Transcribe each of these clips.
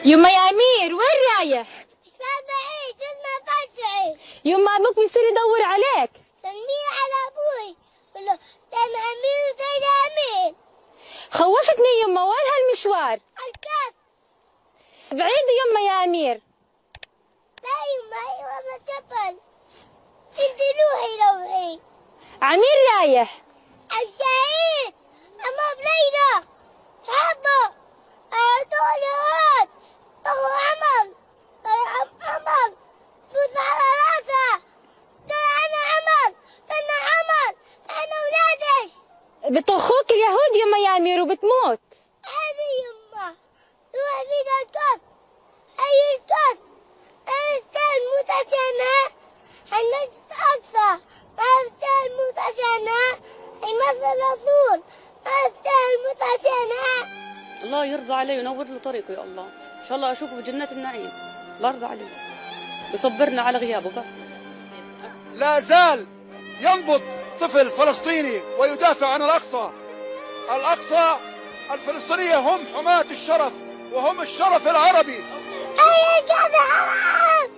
يما يا أمير وين رايح؟ مش بعيد ما برجعي. يما أبوك بيصير يدور عليك. سميه على أبوي قول له أنا أمير وزي أمين. خوفتني يما، وين هالمشوار؟ عالكاس. بعيد يما يا أمير. لا يما هي والله جبل. انت روحي. عمير رايح الشهيد أما بليلة صحابه طول طول عمل فوت على راسه. أنا ولادش بطخوك اليهود يما يا أمير وبتموت. هذه يما روح بيد القص. أي القص أستاذ موت عشانها. المسجد أقصى ما أستاذ موت عشانها. المسجد الرسول ما أستاذ موت عشانها. الله يرضى عليه وينور له طريقه يا الله، ان شاء الله اشوفه بجنات النعيم. الله يرضى عليه يصبرنا على غيابه بس. لا زال ينبض طفل فلسطيني ويدافع عن الأقصى. الأقصى الفلسطينية هم حماة الشرف وهم الشرف العربي. أي كذاب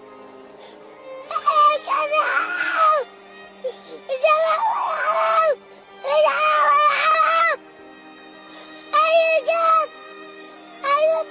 أي كذاب أي كذاب أي